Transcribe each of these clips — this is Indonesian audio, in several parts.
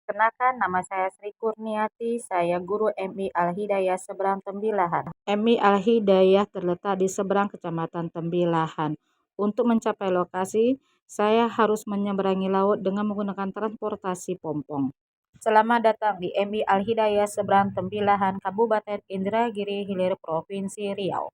Kenalkan, nama saya Sri Kurniati, saya guru MI Al-Hidayah seberang Tembilahan. MI Al-Hidayah terletak di seberang Kecamatan Tembilahan. Untuk mencapai lokasi, saya harus menyeberangi laut dengan menggunakan transportasi pompong. Selamat datang di MI Al-Hidayah seberang Tembilahan, Kabupaten Indragiri Hilir, Provinsi Riau.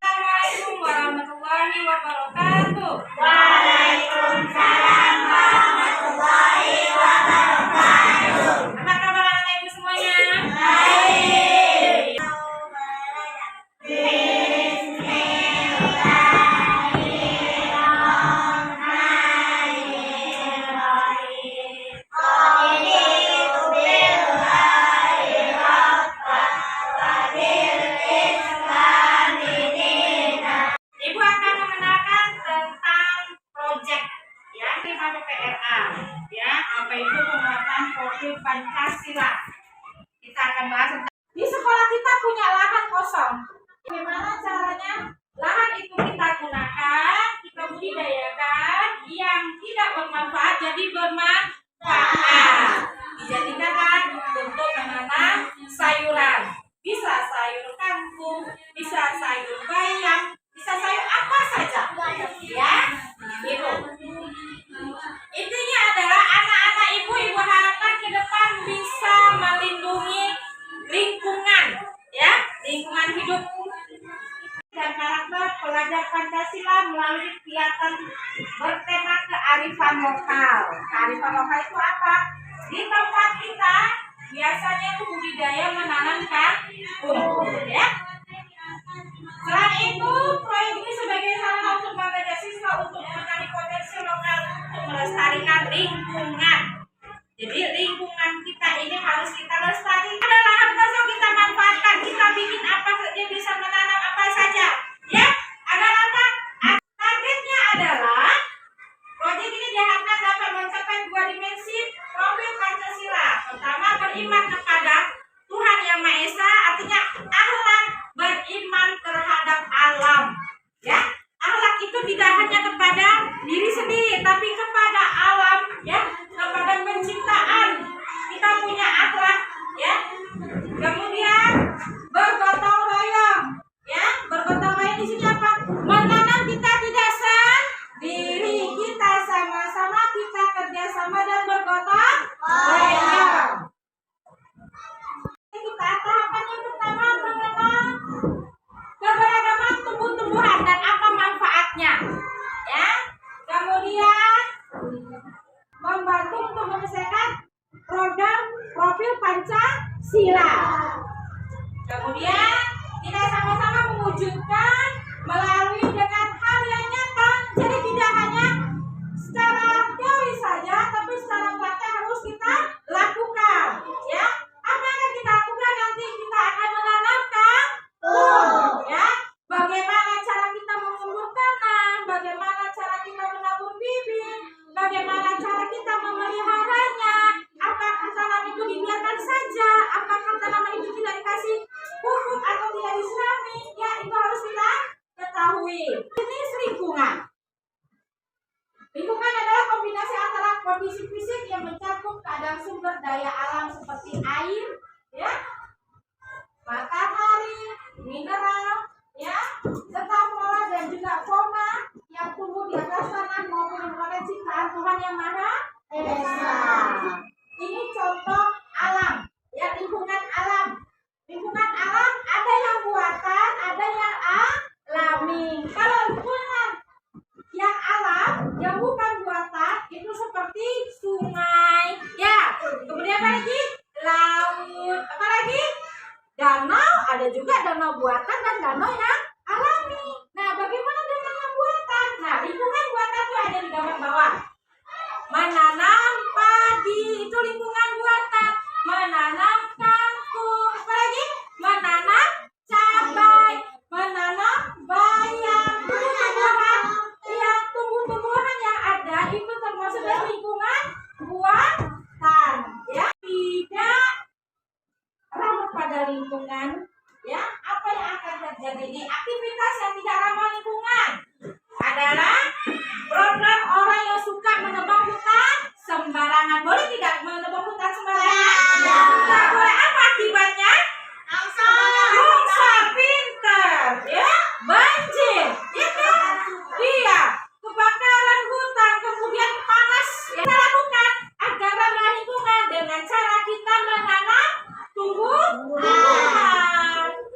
Assalamualaikum warahmatullahi wabarakatuh. Apa kabar anak ibu semuanya? Baik. Ibu akan mengenalkan tentang proyek ya, ini PRA ya, apa itu penguatan profil Pancasila. Kita akan bahas tentang di sekolah kita punya lahan kosong. Bagaimana caranya lahan itu kita gunakan, kita budidayakan yang tidak bermanfaat jadi bermanfaat. Dijadikan untuk menanam sayuran. Bisa sayur kangkung, bisa sayur bayam, bisa sayur apa saja. Ya, gitu. Intinya adalah anak-anak ibu harapkan ke depan bisa melindungi lingkungan, ya, lingkungan hidup dan karakter pelajar Pancasila melalui kegiatan bertema kearifan lokal. Kearifan lokal itu apa? Di tempat kita biasanya itu budidaya menanam kangkung, ya. Selain itu, proyek ini sebagai sarana untuk mengajak siswa untuk mengenali potensi lokal untuk melestarikan lingkungan. Jadi lingkungan kita ini harus kita lestarikan. Ada lahan kosong kita manfaatkan, kita bikin apa saja, bisa menanam apa saja, ya. Agar apa? Targetnya adalah proyek ini diharapkan dapat mencapai 2 dimensi profil Pancasila. Pertama, beriman kepada Tuhan Yang Maha Esa, artinya akhlak beriman terhadap alam, ya. Akhlak itu tidak hanya kepada diri sendiri, tapi kepada alam, ya, kepada penciptaan. Kita punya akhlak, ya. Kemudian bergotong royong, ya. Bergotong royong di sini apa? Menanam kita tidak sendiri, kita sama-sama, kita kerjasama dan bergotong royong. Kita tahapan yang pertama mengenal keberagaman tumbuh-tumbuhan dan apa manfaatnya, ya. Kemudian membantu untuk menyelesaikan program profil Pancasila. Kemudian kita sama-sama mewujudkan melalui dengan hal yang nyata. Jadi tidak hanya secara teori saja, tapi secara praktek harus kita lakukan, ya. Apa yang kita lakukan nanti? Kita akan menanam kangkung, ya. Bagaimana cara kita mengubur tanah, bagaimana cara kita menabur bibit, bagaimana cara kita memeliharanya. Apakah tanaman itu dibiarkan saja, apakah tanaman itu tidak dikasih pupuk atau tidak disirami, ya, itu harus kita ketahui. Jenis lingkungan. Lingkungan adalah kombinasi antara kondisi fisik yang mencakup keadaan sumber daya alam seperti air, ya, matahari, mineral, ya, serta flora dan juga fauna yang tumbuh di atas tanah maupun lingkungan ciptaan Tuhan Yang Maha Esa. Ini contoh alam, ya, lingkungan alam. Lingkungan alam ada yang buatan, ada yang alami. Kalau lingkungan yang alam, yang bukan buatan, itu seperti sungai, ya. Kemudian apa lagi? Laut. Apa lagi? Danau. Ada juga danau buatan dan danau yang alami. Nah, bagaimana dengan yang buatan? Nah, lingkungan buatan itu ada di gambar bawah. Menanam padi itu lingkungan buatan. Menanam kangkung. Apa lagi? pada lingkungan, ya, apa yang akan terjadi di aktivitas yang tidak ramah lingkungan adalah program orang yang suka menebang hutan sembarangan. Boleh tidak menebang hutan sembarangan? Tidak boleh. Apa akibatnya? Longsor, pinter, ya, banjir, ya kan? Iya, kebakaran hutan, kemudian panas. Yang kita lakukan agar ramah lingkungan dengan cara kita menanam tumbuhan,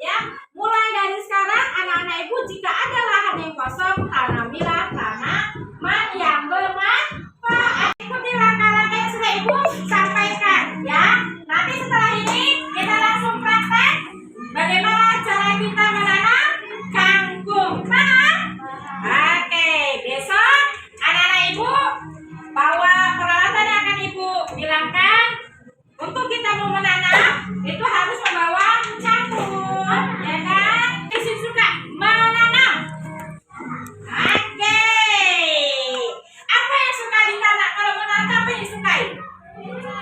ya. Mulai dari sekarang, anak-anak ibu, jika ada lahan yang kosong, tanamilah tanaman yang bermanfaat. Ikuti langkah-langkah yang sudah ibu sampaikan, ya. Nanti setelah ini kita langsung praktek bagaimana cara kita menanam kangkung. Paham? Oke, besok anak-anak ibu bawa peralatan yang akan ibu bilangkan. Untuk kita mau menanam itu harus membawa cangkul, ya kan? Isi suka menanam. Oke. Apa yang suka ditanam? Kalau menanam apa yang disukai? Bunga.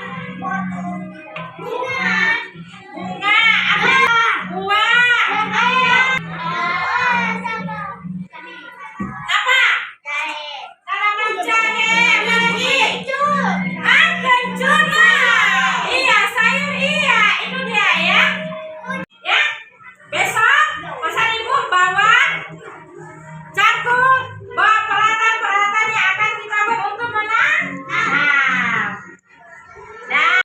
Apa? Buah. Apa? Tanaman jahe. Lagi. Kencur. Iya, sayur iya. Itu dia ya. Ya. Besok pesan ibu bawa cangkul, bawa peralatan-peralatan yang akan kita buat untuk menanam. Dan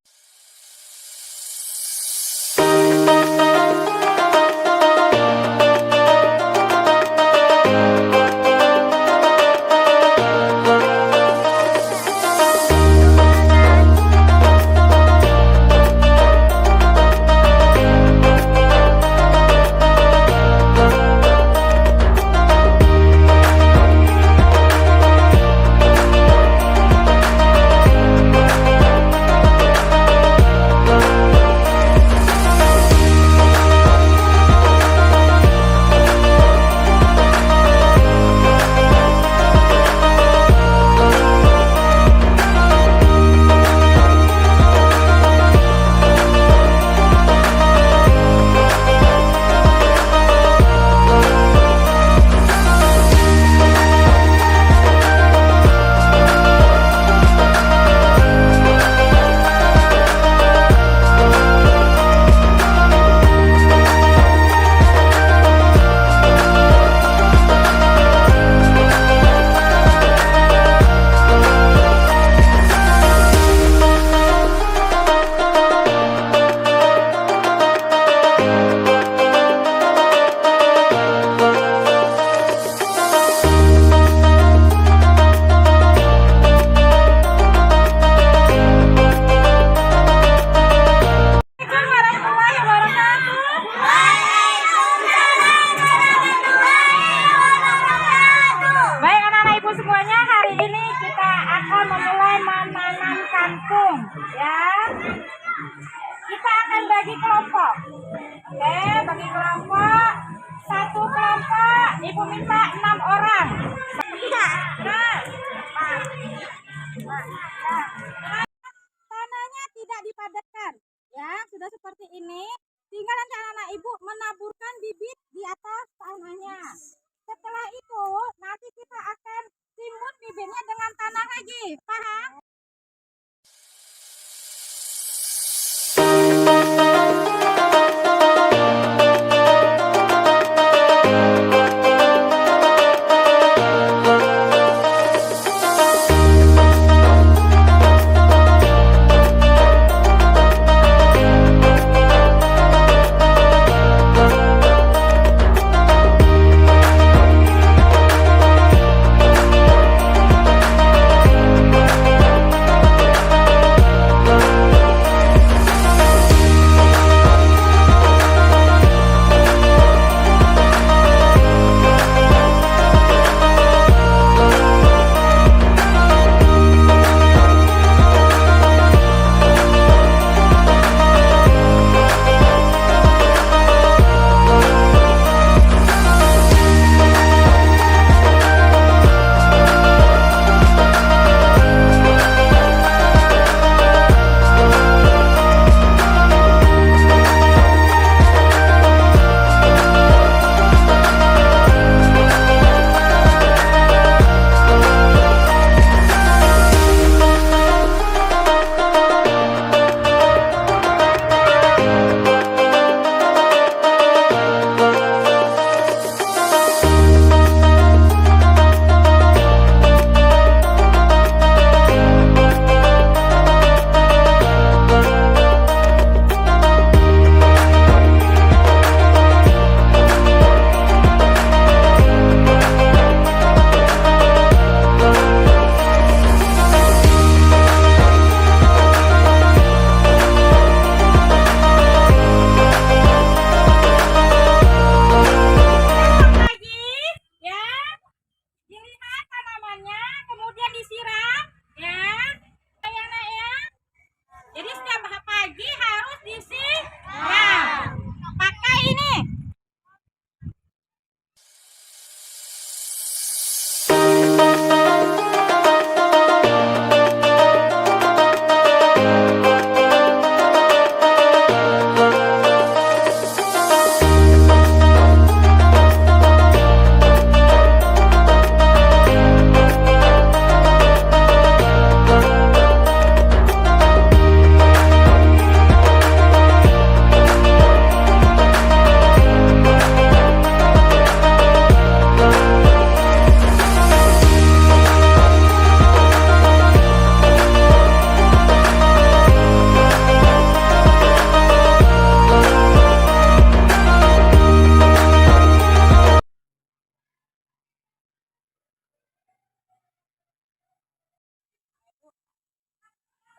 baik anak-anak ibu semuanya, hari ini kita akan memulai menanam kangkung, ya. Kita akan bagi kelompok. Oke, bagi kelompok. Satu kelompok ibu minta 6 orang. Tanahnya tidak dipadatkan, ya, sudah seperti ini. Tinggal nanti anak-anak ibu menaburkan bibit di atas tanahnya. Setelah itu nanti kita akan timbun bibitnya dengan tanah lagi. Paham? ini.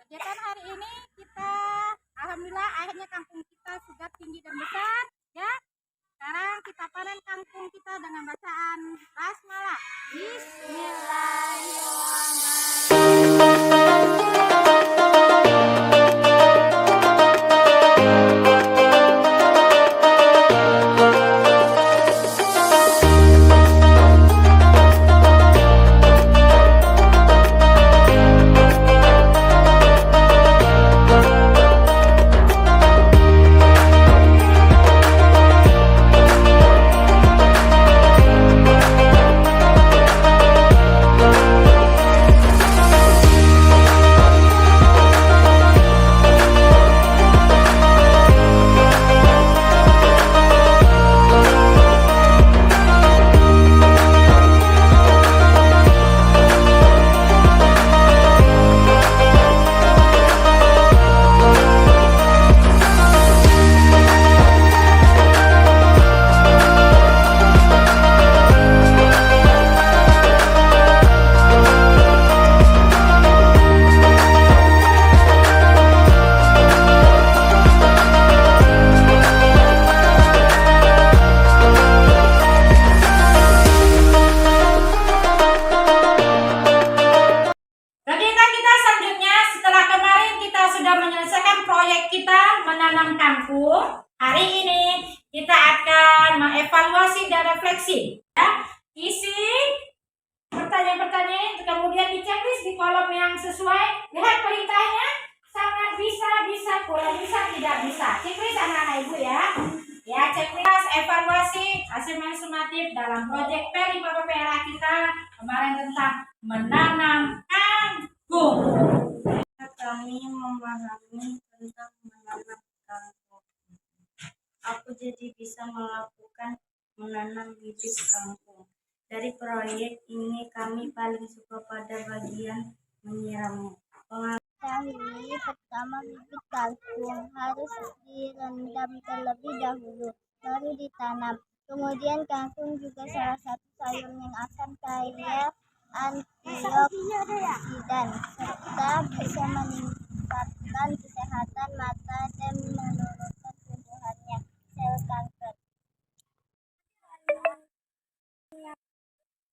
Kegiatan hari ini kita alhamdulillah akhirnya kangkung kita sudah tinggi dan besar ya. Sekarang kita panen kangkung kita dengan bacaan basmalah. Bismillahirrahmanirrahim. Kegiatan kita selanjutnya setelah kemarin kita sudah menyelesaikan proyek kita menanam kangkung. Hari ini kita akan mengevaluasi dan refleksi. Ya. Isi pertanyaan-pertanyaan kemudian diceklis di kolom yang sesuai. Lihat perintahnya, sangat bisa, kurang bisa, tidak bisa. Ceklis anak-anak ibu ya. Ya, ceklis evaluasi hasil sumatif dalam proyek P5PPRA kita kemarin tentang menanam kangkung. Kami memahami tentang menanam kangkung. Aku jadi bisa melakukan menanam bibit kangkung. Dari proyek ini kami paling suka pada bagian menyiramnya. Ketahui pertama bibit kangkung harus direndam terlebih dahulu, baru ditanam. Kemudian kangkung juga salah satu sayur yang akan kaya antioksidan serta bisa meningkatkan kesehatan mata dan menurunkan tumbuhannya sel kanker.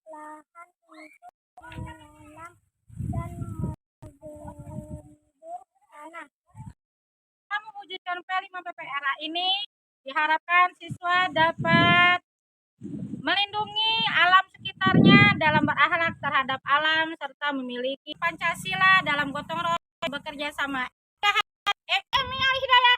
Lahan untuk menanam dan Mewujudkan P5PPRA ini diharapkan siswa dapat melindungi alam sekitarnya dalam berakhlak terhadap alam serta memiliki Pancasila dalam gotong royong bekerja sama. FMI Al Hidayah.